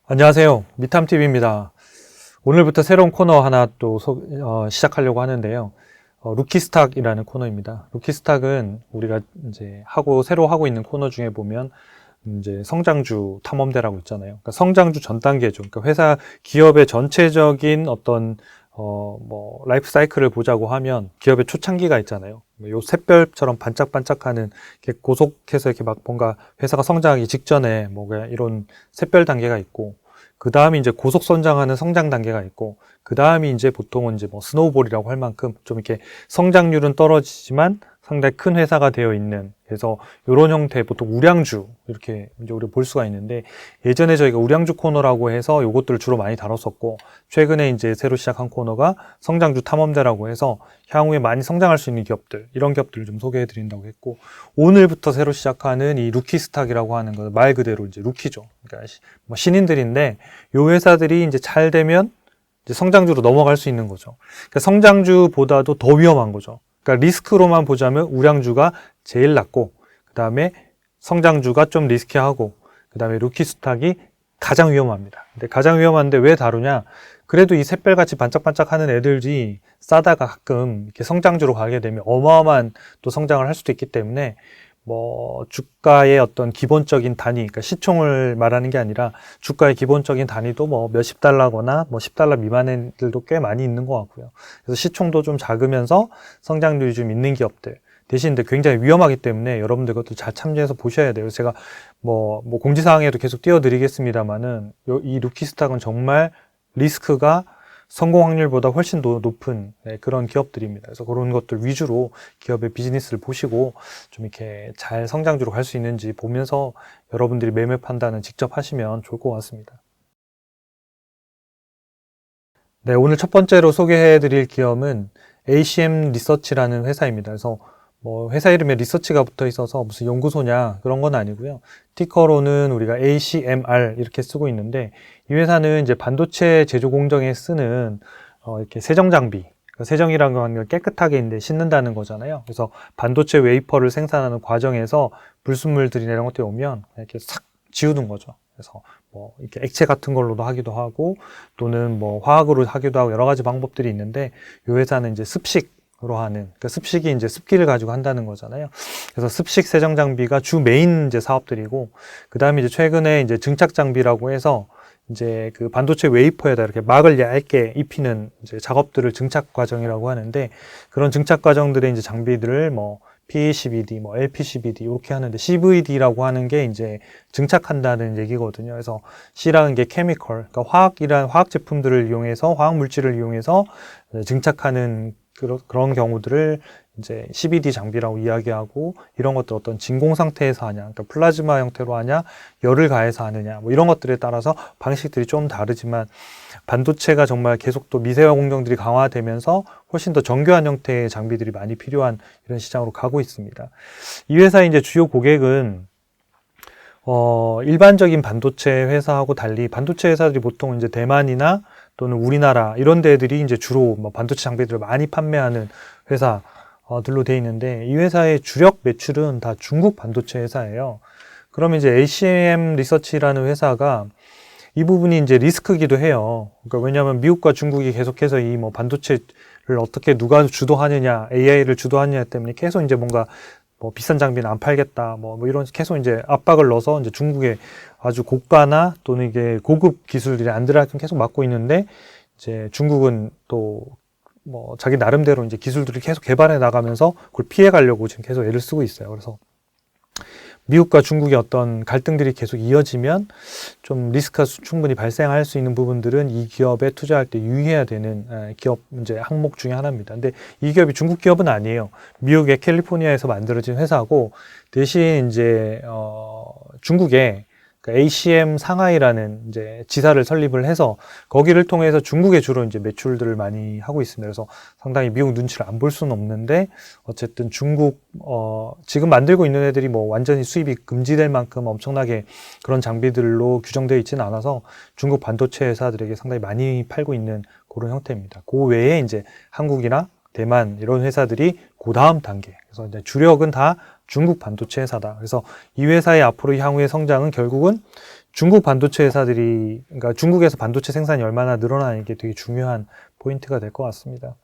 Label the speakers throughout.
Speaker 1: 안녕하세요. 미탐TV입니다. 오늘부터 새로운 코너 하나 또 시작하려고 하는데요. 루키스탁이라는 코너입니다. 루키스탁은 우리가 이제 새로 하고 있는 코너 중에 보면 이제 성장주 탐험대라고 있잖아요. 그러니까 성장주 전 단계죠. 그러니까 기업의 전체적인 어떤 라이프 사이클을 보자고 하면 기업의 초창기가 있잖아요. 요 샛별처럼 반짝반짝하는 이렇게 고속해서 이렇게 막 뭔가 회사가 성장하기 직전에 뭔가 이런 샛별 단계가 있고, 그 다음에 이제 고속 성장하는 성장 단계가 있고, 그 다음이 이제 보통은 이제 스노우볼이라고 할 만큼 좀 이렇게 성장률은 떨어지지만 상당히 큰 회사가 되어 있는, 그래서 이런 형태 보통 우량주 이렇게 이제 우리가 볼 수가 있는데, 예전에 저희가 우량주 코너라고 해서 요것들을 주로 많이 다뤘었고, 최근에 이제 새로 시작한 코너가 성장주 탐험대라고 해서 향후에 많이 성장할 수 있는 기업들, 이런 기업들을 좀 소개해 드린다고 했고, 오늘부터 새로 시작하는 이 루키스탁이라고 하는 건 말 그대로 이제 루키죠. 그러니까 신인들인데, 요 회사들이 이제 잘 되면 이제 성장주로 넘어갈 수 있는 거죠. 그러니까 성장주보다도 더 위험한 거죠. 그러니까 리스크로만 보자면 우량주가 제일 낮고, 그 다음에 성장주가 좀 리스키하고, 그 다음에 루키스탁이 가장 위험합니다. 근데 가장 위험한데 왜 다루냐? 그래도 이 샛별같이 반짝반짝하는 애들이 싸다가 가끔 이렇게 성장주로 가게 되면 어마어마한 또 성장을 할 수도 있기 때문에, 주가의 어떤 기본적인 단위, 그러니까 시총을 말하는 게 아니라 주가의 기본적인 단위도 몇십 달러거나 10달러 미만의 애들도 꽤 많이 있는 것 같고요. 그래서 시총도 좀 작으면서 성장률이 좀 있는 기업들. 대신 근데 굉장히 위험하기 때문에 여러분들 그것도 잘 참조해서 보셔야 돼요. 제가 공지사항에도 계속 띄워드리겠습니다만은 이 루키스탁은 정말 리스크가 성공 확률보다 훨씬 높은 그런 기업들입니다. 그래서 그런 것들 위주로 기업의 비즈니스를 보시고 좀 이렇게 잘 성장주로 갈 수 있는지 보면서 여러분들이 매매 판단은 직접 하시면 좋을 것 같습니다. 네, 오늘 첫 번째로 소개해 드릴 기업은 ACM 리서치라는 회사입니다. 그래서 회사 이름에 리서치가 붙어 있어서 무슨 연구소냐 그런 건 아니고요. 티커로는 우리가 ACMR 이렇게 쓰고 있는데, 이 회사는 이제 반도체 제조 공정에 쓰는 이렇게 세정 장비, 세정이라는 건 깨끗하게 이제 씻는다는 거잖아요. 그래서 반도체 웨이퍼를 생산하는 과정에서 불순물들이나 이런 것들이 오면 이렇게 싹 지우는 거죠. 그래서 이렇게 액체 같은 걸로도 하기도 하고, 또는 화학으로 하기도 하고, 여러 가지 방법들이 있는데, 이 회사는 이제 습식으로 하는, 그러니까 습식이 이제 습기를 가지고 한다는 거잖아요. 그래서 습식 세정 장비가 주 메인 이제 사업들이고, 그 다음에 이제 최근에 이제 증착 장비라고 해서 이제 그 반도체 웨이퍼에다 이렇게 막을 얇게 입히는 이제 작업들을 증착 과정이라고 하는데, 그런 증착 과정들의 이제 장비들을 PECVD, LPCVD 이렇게 하는데, CVD라고 하는 게 이제 증착한다는 얘기거든요. 그래서 C라는 게 케미컬, 그러니까 화학 제품들을 이용해서, 화학 물질을 이용해서 증착하는 그런 경우들을 이제 CVD 장비라고 이야기하고, 이런 것들 어떤 진공 상태에서 하냐, 그러니까 플라즈마 형태로 하냐, 열을 가해서 하느냐, 이런 것들에 따라서 방식들이 좀 다르지만, 반도체가 정말 계속 또 미세화 공정들이 강화되면서 훨씬 더 정교한 형태의 장비들이 많이 필요한 이런 시장으로 가고 있습니다. 이 회사의 이제 주요 고객은 일반적인 반도체 회사하고 달리, 반도체 회사들이 보통 이제 대만이나 또는 우리나라 이런 데들이 이제 주로 반도체 장비들을 많이 판매하는 회사들로 되어 있는데, 이 회사의 주력 매출은 다 중국 반도체 회사예요. 그러면 이제 ACM 리서치라는 회사가 이 부분이 이제 리스크이기도 해요. 그러니까 왜냐하면 미국과 중국이 계속해서 이 반도체를 어떻게 누가 주도하느냐, AI를 주도하느냐 때문에 계속 이제 뭔가 비싼 장비는 안 팔겠다, 이런 계속 이제 압박을 넣어서 이제 중국의 아주 고가나 또는 이게 고급 기술들이 안 들어가게끔 계속 막고 있는데, 이제 중국은 또 자기 나름대로 이제 기술들을 계속 개발해 나가면서 그걸 피해 가려고 지금 계속 애를 쓰고 있어요. 그래서 미국과 중국의 어떤 갈등들이 계속 이어지면 좀 리스크가 충분히 발생할 수 있는 부분들은 이 기업에 투자할 때 유의해야 되는 기업 이제 항목 중에 하나입니다. 근데 이 기업이 중국 기업은 아니에요. 미국의 캘리포니아에서 만들어진 회사고, 대신 이제 중국에 ACM 상하이라는 이제 지사를 설립을 해서 거기를 통해서 중국에 주로 이제 매출들을 많이 하고 있습니다. 그래서 상당히 미국 눈치를 안 볼 수는 없는데, 어쨌든 중국 지금 만들고 있는 애들이 완전히 수입이 금지될 만큼 엄청나게 그런 장비들로 규정되어 있지는 않아서 중국 반도체 회사들에게 상당히 많이 팔고 있는 그런 형태입니다. 그 외에 이제 한국이나 대만 이런 회사들이 그 다음 단계. 그래서 이제 주력은 다 중국 반도체 회사다. 그래서 이 회사의 앞으로 향후의 성장은 결국은 중국 반도체 회사들이, 그러니까 중국에서 반도체 생산이 얼마나 늘어나는 게 되게 중요한 포인트가 될 것 같습니다.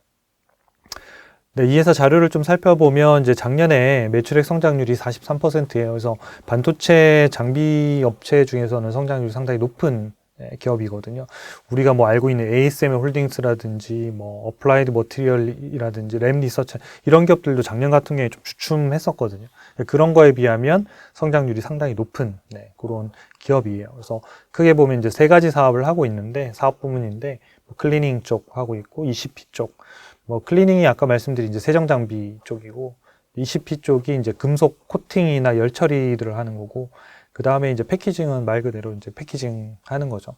Speaker 1: 네, 이 회사 자료를 좀 살펴보면 이제 작년에 매출액 성장률이 43%예요. 그래서 반도체 장비 업체 중에서는 성장률이 상당히 높은 기업이거든요. 우리가 뭐 알고 있는 ASML 홀딩스라든지 뭐 어플라이드 머티리얼이라든지 램 리서치 이런 기업들도 작년 같은 경우에 좀 주춤했었거든요. 그런 거에 비하면 성장률이 상당히 높은 그런 기업이에요. 그래서 크게 보면 이제 세 가지 사업을 하고 있는데 사업 부문인데 뭐 클리닝 쪽 하고 있고 ECP 쪽 뭐 클리닝이 아까 말씀드린 이제 세정 장비 쪽이고 ECP 쪽이 이제 금속 코팅이나 열 처리들을 하는 거고 그 다음에 이제 패키징은 말 그대로 이제 패키징 하는 거죠.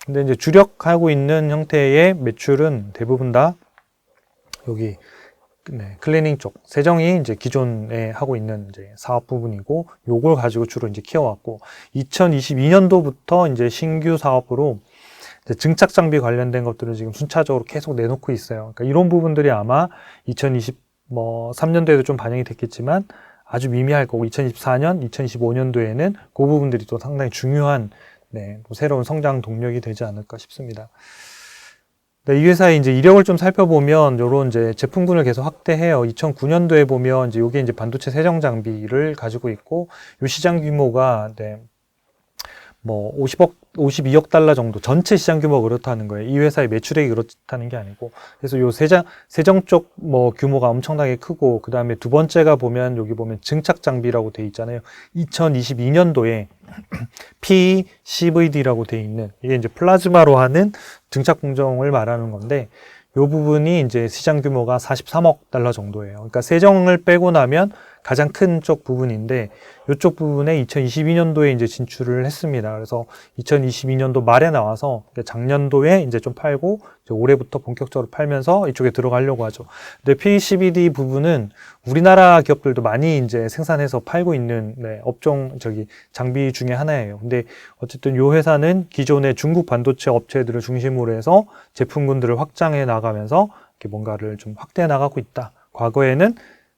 Speaker 1: 근데 이제 주력하고 있는 형태의 매출은 대부분 다 여기 클리닝 쪽 세정이 이제 기존에 하고 있는 이제 사업 부분이고 요걸 가지고 주로 이제 키워왔고 2022년도부터 이제 신규 사업으로 증착 장비 관련된 것들을 지금 순차적으로 계속 내놓고 있어요. 그러니까 이런 부분들이 아마 2023년도에도 좀 반영이 됐겠지만 아주 미미할 거고 2024년, 2025년도에는 그 부분들이 또 상당히 중요한 새로운 성장 동력이 되지 않을까 싶습니다. 이 회사의 이제 이력을 좀 살펴보면 요런 이제 제품군을 계속 확대해요. 2009년도에 보면 이제 요게 이제 반도체 세정 장비를 가지고 있고 요 시장 규모가 뭐 52억 달러 정도 전체 시장 규모가 그렇다는 거예요. 이 회사의 매출액이 그렇다는 게 아니고 그래서 요 세정 쪽 뭐 규모가 엄청나게 크고 그 다음에 두 번째가 보면 여기 보면 증착 장비라고 돼 있잖아요. 2022년도에 PCVD라고 돼 있는 이게 이제 플라즈마로 하는 증착 공정을 말하는 건데 요 부분이 이제 시장 규모가 43억 달러 정도예요. 그러니까 세정을 빼고 나면 가장 큰 쪽 부분인데 이쪽 부분에 2022년도에 이제 진출을 했습니다. 그래서 2022년도 말에 나와서 작년도에 이제 좀 팔고 이제 올해부터 본격적으로 팔면서 이쪽에 들어가려고 하죠. 근데 PCBD 부분은 우리나라 기업들도 많이 이제 생산해서 팔고 있는 업종 장비 중에 하나예요. 근데 어쨌든 이 회사는 기존의 중국 반도체 업체들을 중심으로 해서 제품군들을 확장해 나가면서 이렇게 뭔가를 좀 확대해 나가고 있다. 과거에는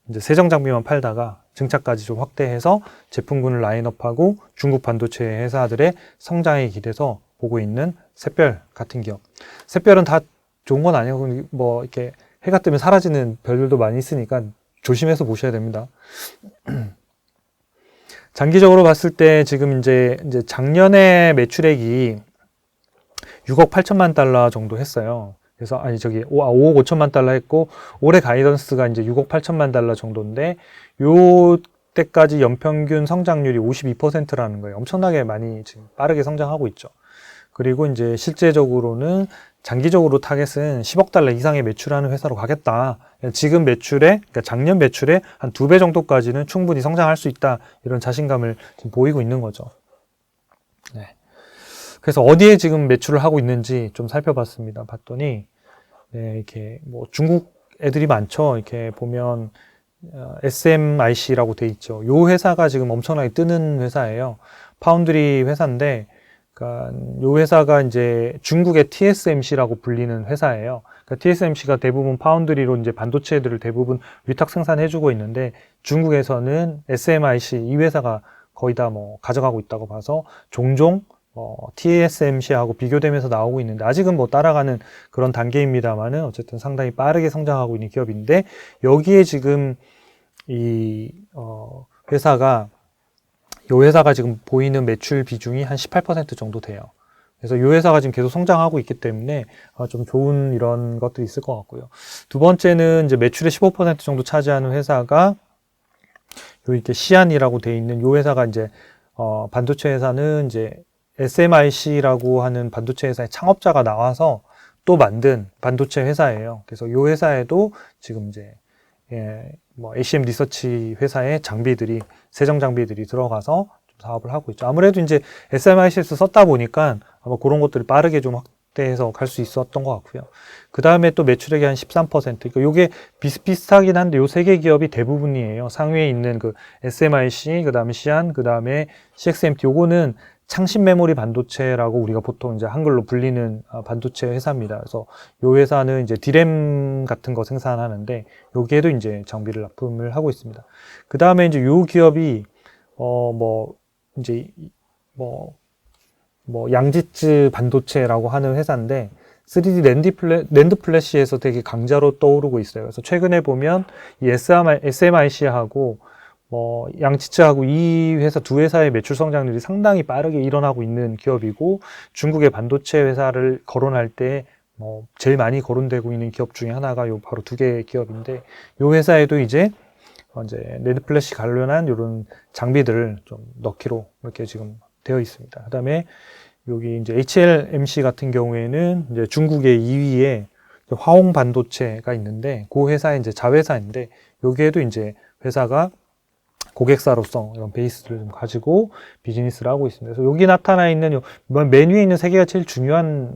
Speaker 1: 이제 세정 장비만 팔다가 증착까지 좀 확대해서 제품군을 라인업하고 중국 반도체 회사들의 성장에 기대서 보고 있는 샛별 같은 기업. 샛별은 다 좋은 건 아니고 뭐 이렇게 해가 뜨면 사라지는 별들도 많이 있으니까 조심해서 보셔야 됩니다. 장기적으로 봤을 때 지금 이제 작년에 매출액이 6억 8천만 달러 정도 했어요. 그래서 5억 5천만 달러 했고 올해 가이던스가 이제 6억 8천만 달러 정도인데 요 때까지 연평균 성장률이 52%라는 거예요. 엄청나게 많이 지금 빠르게 성장하고 있죠. 그리고 이제 실제적으로는 장기적으로 타겟은 10억 달러 이상의 매출하는 회사로 가겠다. 지금 그러니까 작년 매출의 한 2배 정도까지는 충분히 성장할 수 있다. 이런 자신감을 지금 보이고 있는 거죠. 그래서 어디에 지금 매출을 하고 있는지 좀 살펴봤습니다. 봤더니 이렇게 뭐 중국 애들이 많죠. 이렇게 보면 SMIC라고 돼 있죠. 요 회사가 지금 엄청나게 뜨는 회사예요. 파운드리 회사인데, 그러니까 요 회사가 이제 중국의 TSMC라고 불리는 회사예요. 그러니까 TSMC가 대부분 파운드리로 이제 반도체들을 대부분 위탁 생산해주고 있는데 중국에서는 SMIC 이 회사가 거의 다 뭐 가져가고 있다고 봐서 종종 TSMC하고 비교되면서 나오고 있는데 아직은 뭐 따라가는 그런 단계입니다만은 어쨌든 상당히 빠르게 성장하고 있는 기업인데 여기에 지금 이 회사가 지금 보이는 매출 비중이 한 18% 정도 돼요. 그래서 이 회사가 지금 계속 성장하고 있기 때문에 좀 좋은 이런 것들이 있을 것 같고요. 두 번째는 이제 매출의 15% 정도 차지하는 회사가 요 이렇게 시안이라고 돼 있는 요 회사가 이제 반도체 회사는 이제 SMIC라고 하는 반도체 회사의 창업자가 나와서 또 만든 반도체 회사예요. 그래서 이 회사에도 지금 이제 뭐 ACM 리서치 회사의 세정 장비들이 들어가서 좀 사업을 하고 있죠. 아무래도 이제 SMIC에서 썼다 보니까 아마 그런 것들을 빠르게 좀 확대해서 갈 수 있었던 것 같고요. 그 다음에 또 매출액이 한 13%. 그러니까 요게 비슷비슷하긴 한데 요 세 개 기업이 대부분이에요. 상위에 있는 그 SMIC, 그 다음에 시안, 그 다음에 CXMT. 요거는 창신 메모리 반도체라고 우리가 보통 이제 한글로 불리는 반도체 회사입니다. 그래서 요 회사는 이제 디램 같은 거 생산하는데 여기에도 이제 장비를 납품을 하고 있습니다. 그 다음에 이제 요 기업이 뭐 양지츠 반도체라고 하는 회사인데 3D 랜드 플래시에서 되게 강자로 떠오르고 있어요. 그래서 최근에 보면 이 SMIC하고 뭐 양지츠하고 이 회사 두 회사의 매출 성장률이 상당히 빠르게 일어나고 있는 기업이고 중국의 반도체 회사를 거론할 때 뭐 제일 많이 거론되고 있는 기업 중에 하나가 요 바로 두 개의 기업인데 요 회사에도 이제 랜드 플래시 관련한 이런 장비들을 좀 넣기로 이렇게 지금 되어 있습니다. 그다음에 여기 이제 HLMC 같은 경우에는 이제 중국의 2위에 화홍 반도체가 있는데 그 회사의 이제 자회사인데 여기에도 이제 회사가 고객사로서 이런 베이스를 좀 가지고 비즈니스를 하고 있습니다. 그래서 여기 나타나 있는 맨 위에 있는 세 개가 제일 중요한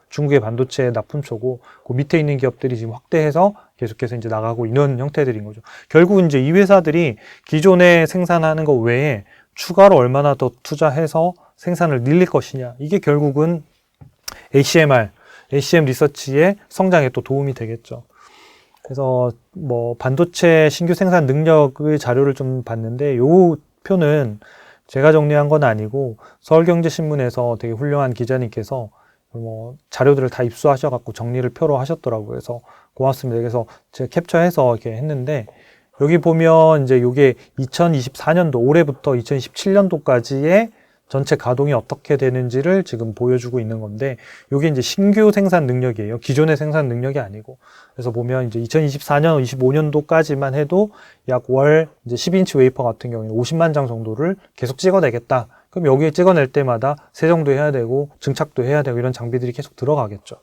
Speaker 1: 중국의 반도체 납품처고 그 밑에 있는 기업들이 지금 확대해서 계속해서 이제 나가고 있는 형태들인 거죠. 결국 이제 이 회사들이 기존에 생산하는 것 외에 추가로 얼마나 더 투자해서 생산을 늘릴 것이냐. 이게 결국은 ACM 리서치의 성장에 또 도움이 되겠죠. 그래서 뭐 반도체 신규 생산 능력의 자료를 좀 봤는데 요 표는 제가 정리한 건 아니고 서울경제신문에서 되게 훌륭한 기자님께서 뭐 자료들을 다 입수하셔갖고 정리를 표로 하셨더라고요. 그래서 고맙습니다. 그래서 제가 캡처해서 이렇게 했는데 여기 보면 이제 요게 2024년도 올해부터 2017년도까지의 전체 가동이 어떻게 되는지를 지금 보여주고 있는 건데 이게 이제 신규 생산 능력이에요. 기존의 생산 능력이 아니고. 그래서 보면 이제 2024년, 25년도까지만 해도 약 월 이제 10인치 웨이퍼 같은 경우에는 50만 장 정도를 계속 찍어내겠다. 그럼 여기에 찍어낼 때마다 세정도 해야 되고 증착도 해야 되고 이런 장비들이 계속 들어가겠죠.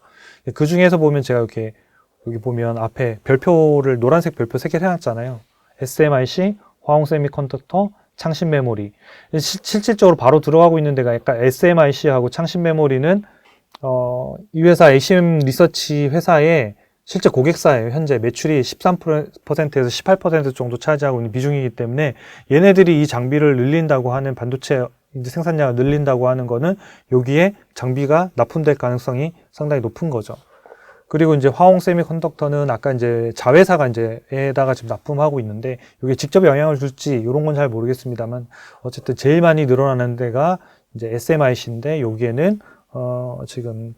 Speaker 1: 그 중에서 보면 제가 이렇게 여기 보면 앞에 별표를 노란색 별표 3개 해놨잖아요. SMIC, 화홍 세미컨덕터, 창신 메모리. 실질적으로 바로 들어가고 있는 데가 약간 SMIC하고 창신 메모리는 이 회사 ACM 리서치 회사의 실제 고객사예요. 현재 매출이 13%에서 18% 정도 차지하고 있는 비중이기 때문에 얘네들이 이 장비를 늘린다고 하는 반도체 이제 생산량을 늘린다고 하는 거는 여기에 장비가 납품될 가능성이 상당히 높은 거죠. 그리고 이제 화홍 세미컨덕터는 아까 이제 자회사가 이제 에다가 지금 납품하고 있는데 이게 직접 영향을 줄지 이런 건 잘 모르겠습니다만 어쨌든 제일 많이 늘어나는 데가 이제 SMIC인데 여기에는 지금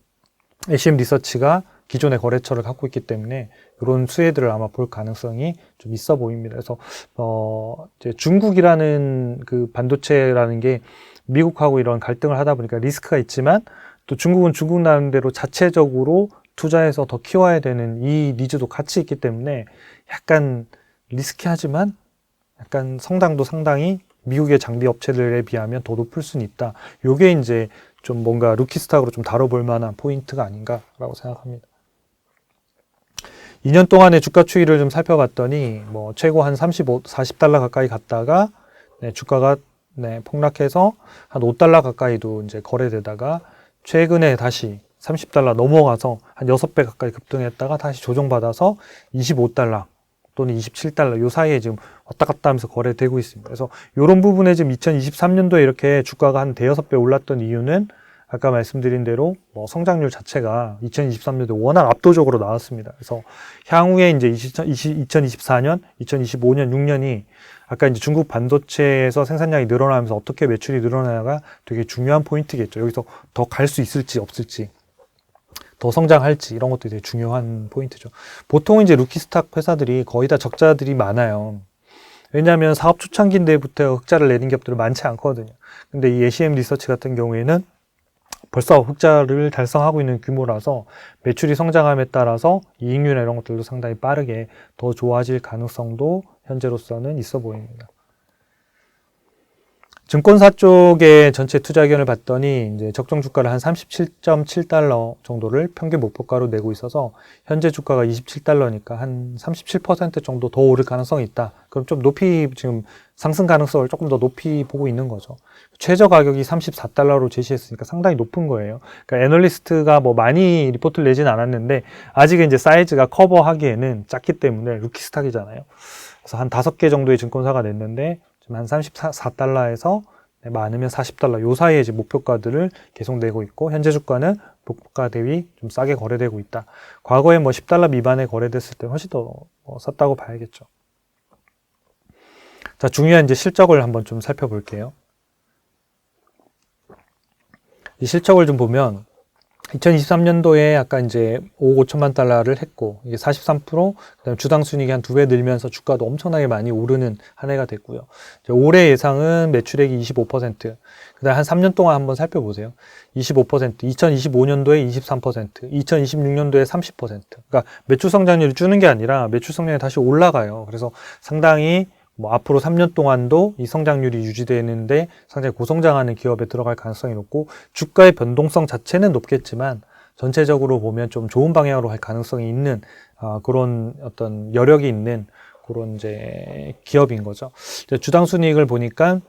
Speaker 1: ACM 리서치가 기존의 거래처를 갖고 있기 때문에 이런 수혜들을 아마 볼 가능성이 좀 있어 보입니다. 그래서 이제 중국이라는 그 반도체라는 게 미국하고 이런 갈등을 하다 보니까 리스크가 있지만 또 중국은 중국 나름대로 자체적으로 투자해서 더 키워야 되는 이 니즈도 같이 있기 때문에 약간 리스키하지만 약간 성장도 상당히 미국의 장비 업체들에 비하면 더 높을 수는 있다. 요게 이제 좀 뭔가 루키스탁으로 좀 다뤄볼 만한 포인트가 아닌가라고 생각합니다. 2년 동안의 주가 추이를 좀 살펴봤더니 뭐 최고 한 40달러 가까이 갔다가 주가가 폭락해서 한 5달러 가까이도 이제 거래되다가 최근에 다시 30달러 넘어가서 한 6배 가까이 급등했다가 다시 조정받아서 25달러 또는 27달러 요 사이에 지금 왔다 갔다 하면서 거래되고 있습니다. 그래서 이런 부분에 지금 2023년도에 이렇게 주가가 한 대여섯 배 올랐던 이유는 아까 말씀드린 대로 뭐 성장률 자체가 2023년도에 워낙 압도적으로 나왔습니다. 그래서 향후에 이제 2024년, 2025년, 6년이 아까 이제 중국 반도체에서 생산량이 늘어나면서 어떻게 매출이 늘어나냐가 되게 중요한 포인트겠죠. 여기서 더 갈 수 있을지 없을지. 더 성장할지 이런 것도 되게 중요한 포인트죠. 보통 이제 루키스탁 회사들이 거의 다 적자들이 많아요. 왜냐하면 사업 초창기인데부터 흑자를 내는 기업들은 많지 않거든요. 근데 이 ACM 리서치 같은 경우에는 벌써 흑자를 달성하고 있는 규모라서 매출이 성장함에 따라서 이익률이나 이런 것들도 상당히 빠르게 더 좋아질 가능성도 현재로서는 있어 보입니다. 증권사 쪽의 전체 투자 의견을 봤더니 이제 적정 주가를 한 37.7달러 정도를 평균 목표가로 내고 있어서 현재 주가가 27달러니까 한 37% 정도 더 오를 가능성이 있다. 그럼 좀 높이 지금 상승 가능성을 조금 더 높이 보고 있는 거죠. 최저 가격이 34달러로 제시했으니까 상당히 높은 거예요. 그러니까 애널리스트가 뭐 많이 리포트를 내진 않았는데 아직은 이제 사이즈가 커버하기에는 작기 때문에 루키스탁이잖아요. 그래서 한 5개 정도의 증권사가 냈는데 한 34달러에서 많으면 40달러 요 사이에 이제 목표가들을 계속 내고 있고 현재 주가는 목표가 대비 좀 싸게 거래되고 있다. 과거에 뭐 10달러 미만에 거래됐을 때 훨씬 더 쌌다고 봐야겠죠. 자, 중요한 이제 실적을 한번 좀 살펴볼게요. 이 실적을 좀 보면 2023년도에 아까 이제 5억 5천만 달러를 했고 이게 43%, 그다음에 주당 순이익이 한 2배 늘면서 주가도 엄청나게 많이 오르는 한 해가 됐고요. 올해 예상은 매출액이 25%, 그다음 한 3년 동안 한번 살펴보세요. 25%, 2025년도에 23%, 2026년도에 30%. 그러니까 매출 성장률이 주는 게 아니라 매출 성장률이 다시 올라가요. 그래서 상당히 뭐 앞으로 3년 동안도 이 성장률이 유지되는데 상당히 고성장하는 기업에 들어갈 가능성이 높고 주가의 변동성 자체는 높겠지만 전체적으로 보면 좀 좋은 방향으로 할 가능성이 있는 그런 어떤 여력이 있는 그런 이제 기업인 거죠. 주당 순이익을 보니까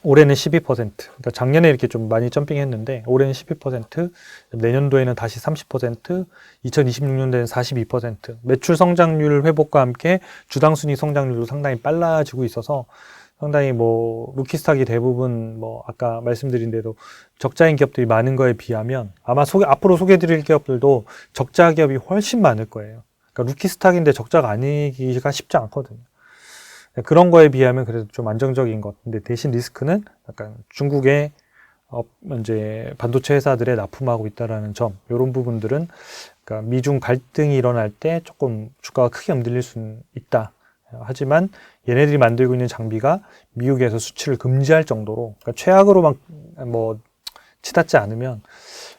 Speaker 1: 올해는 12%, 그러니까 작년에 이렇게 좀 많이 점핑했는데 올해는 12%, 내년도에는 다시 30%, 2026년도에는 42%. 매출 성장률 회복과 함께 주당 순이익 성장률도 상당히 빨라지고 있어서 상당히 뭐 루키스탁이 대부분 뭐 아까 말씀드린 대로 적자인 기업들이 많은 거에 비하면 아마 앞으로 소개해드릴 기업들도 적자 기업이 훨씬 많을 거예요. 그러니까 루키스탁인데 적자가 아니기가 쉽지 않거든요. 그런 거에 비하면 그래도 좀 안정적인 것. 근데 대신 리스크는 약간 중국의 이제 반도체 회사들에 납품하고 있다라는 점. 이런 부분들은 그러니까 미중 갈등이 일어날 때 조금 주가가 크게 흔들릴 수는 있다. 하지만 얘네들이 만들고 있는 장비가 미국에서 수출을 금지할 정도로 그러니까 최악으로만 뭐 치닫지 않으면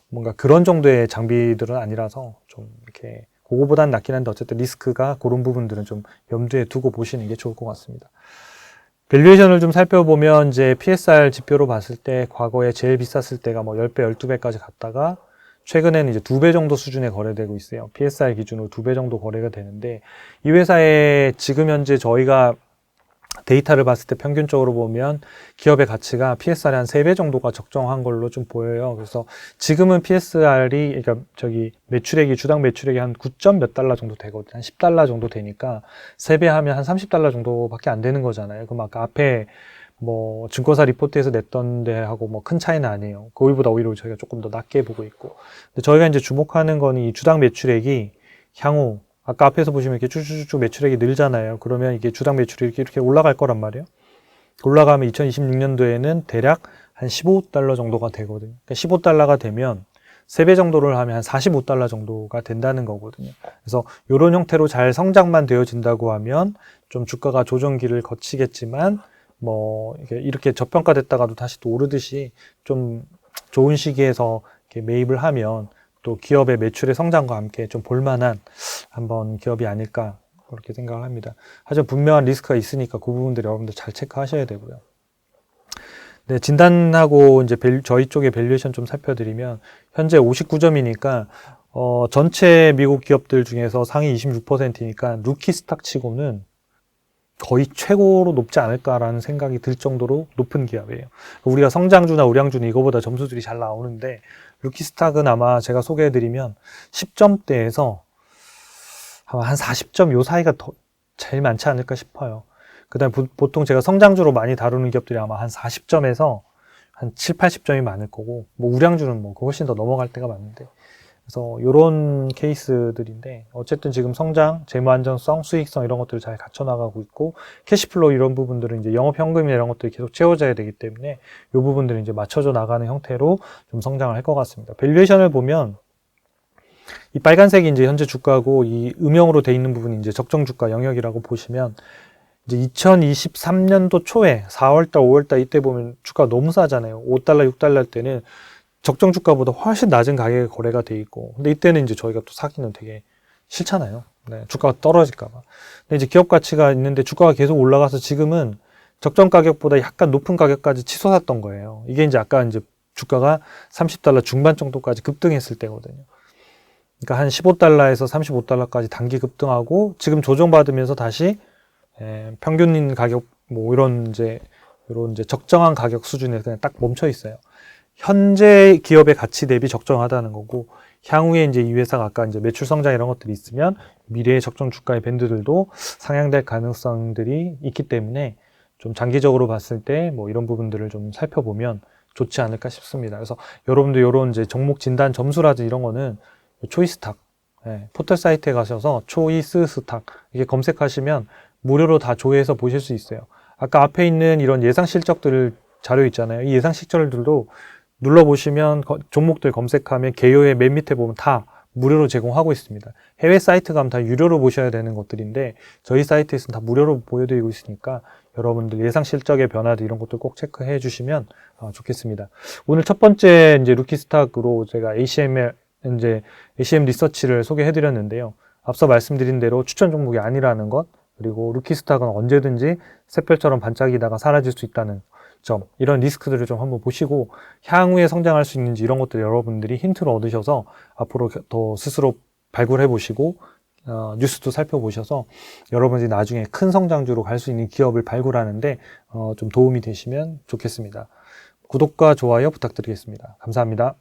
Speaker 1: 뭔가 그런 정도의 장비들은 아니라서 좀 이렇게 그거보단 낫긴 한데 어쨌든 리스크가 그런 부분들은 좀 염두에 두고 보시는 게 좋을 것 같습니다. 밸류에이션을 좀 살펴보면 이제 PSR 지표로 봤을 때 과거에 제일 비쌌을 때가 뭐 10배, 12배까지 갔다가 최근에는 이제 2배 정도 수준에 거래되고 있어요. PSR 기준으로 2배 정도 거래가 되는데 이 회사의 지금 현재 저희가 데이터를 봤을 때 평균적으로 보면 기업의 가치가 PSR이 한 3배 정도가 적정한 걸로 좀 보여요. 그래서 지금은 PSR이, 그러니까 매출액이, 주당 매출액이 한 9점 몇 달러 정도 되거든요. 한 10달러 정도 되니까 3배 하면 한 30달러 정도밖에 안 되는 거잖아요. 그럼 아까 앞에 뭐 증권사 리포트에서 냈던 데하고 뭐 큰 차이는 아니에요. 거기보다 오히려 저희가 조금 더 낮게 보고 있고. 근데 저희가 이제 주목하는 거는 이 주당 매출액이 향후 아까 앞에서 보시면 이렇게 쭉쭉쭉 매출액이 늘잖아요. 그러면 이게 주당 매출액이 이렇게 올라갈 거란 말이에요. 올라가면 2026년도에는 대략 한 15달러 정도가 되거든요. 그러니까 15달러가 되면 3배 정도를 하면 한 45달러 정도가 된다는 거거든요. 그래서 이런 형태로 잘 성장만 되어진다고 하면 좀 주가가 조정기를 거치겠지만 뭐 이렇게 저평가됐다가도 다시 또 오르듯이 좀 좋은 시기에서 이렇게 매입을 하면 또 기업의 매출의 성장과 함께 좀 볼만한 한번 기업이 아닐까 그렇게 생각을 합니다. 하지만 분명한 리스크가 있으니까 그 부분들 여러분들 잘 체크하셔야 되고요. 네, 진단하고 이제 저희 쪽의 밸류에이션 좀 살펴드리면 현재 59점이니까 전체 미국 기업들 중에서 상위 26%니까 루키스탁 치고는 거의 최고로 높지 않을까라는 생각이 들 정도로 높은 기업이에요. 우리가 성장주나 우량주는 이거보다 점수들이 잘 나오는데 루키스탁은 아마 제가 소개해드리면 10점대에서 한 40점 요 사이가 더 제일 많지 않을까 싶어요. 그 다음에 보통 제가 성장주로 많이 다루는 기업들이 아마 한 40점에서 한 7, 80점이 많을 거고 뭐 우량주는 뭐 훨씬 더 넘어갈 때가 많은데 그래서 요런 케이스들인데 어쨌든 지금 성장, 재무 안정성, 수익성 이런 것들을 잘 갖춰 나가고 있고 캐시플로우 이런 부분들은 이제 영업 현금이나 이런 것들이 계속 채워져야 되기 때문에 요 부분들을 이제 맞춰져 나가는 형태로 좀 성장을 할 것 같습니다. 밸류에이션을 보면 이 빨간색이 이제 현재 주가고 이 음영으로 돼 있는 부분이 이제 적정 주가 영역이라고 보시면 이제 2023년도 초에 4월달, 5월달 이때 보면 주가가 너무 싸잖아요. 5달러, 6달러 때는 적정 주가보다 훨씬 낮은 가격에 거래가 돼 있고, 근데 이때는 이제 저희가 또 사기는 되게 싫잖아요. 네, 주가가 떨어질까봐. 근데 이제 기업 가치가 있는데 주가가 계속 올라가서 지금은 적정 가격보다 약간 높은 가격까지 치솟았던 거예요. 이게 이제 아까 이제 주가가 30달러 중반 정도까지 급등했을 때거든요. 그러니까 한 15달러에서 35달러까지 단기 급등하고 지금 조정받으면서 다시 평균 가격 뭐 이런 이제 적정한 가격 수준에 그냥 딱 멈춰 있어요. 현재 기업의 가치 대비 적정하다는 거고 향후에 이제 이 회사가 아까 이제 매출 성장 이런 것들이 있으면 미래의 적정 주가의 밴드들도 상향될 가능성들이 있기 때문에 좀 장기적으로 봤을 때 뭐 이런 부분들을 좀 살펴보면 좋지 않을까 싶습니다. 그래서 여러분들 이런 이제 종목 진단 점수라든지 이런 거는 초이스탁 포털 사이트에 가셔서 초이스스탁 이게 검색하시면 무료로 다 조회해서 보실 수 있어요. 아까 앞에 있는 이런 예상 실적들 자료 있잖아요. 이 예상 실적들도 눌러보시면 종목들 검색하면 개요의 맨 밑에 보면 다 무료로 제공하고 있습니다. 해외 사이트 가면 다 유료로 보셔야 되는 것들인데 저희 사이트에서는 다 무료로 보여드리고 있으니까 여러분들 예상 실적의 변화도 이런 것들 꼭 체크해 주시면 좋겠습니다. 오늘 첫 번째 이제 루키스탁으로 제가 ACM 리서치를 소개해 드렸는데요. 앞서 말씀드린 대로 추천 종목이 아니라는 것, 그리고 루키스탁은 언제든지 샛별처럼 반짝이다가 사라질 수 있다는 점, 이런 리스크들을 좀 한번 보시고 향후에 성장할 수 있는지 이런 것들 여러분들이 힌트를 얻으셔서 앞으로 더 스스로 발굴해 보시고 뉴스도 살펴보셔서 여러분들이 나중에 큰 성장주로 갈 수 있는 기업을 발굴하는데 좀 도움이 되시면 좋겠습니다. 구독과 좋아요 부탁드리겠습니다. 감사합니다.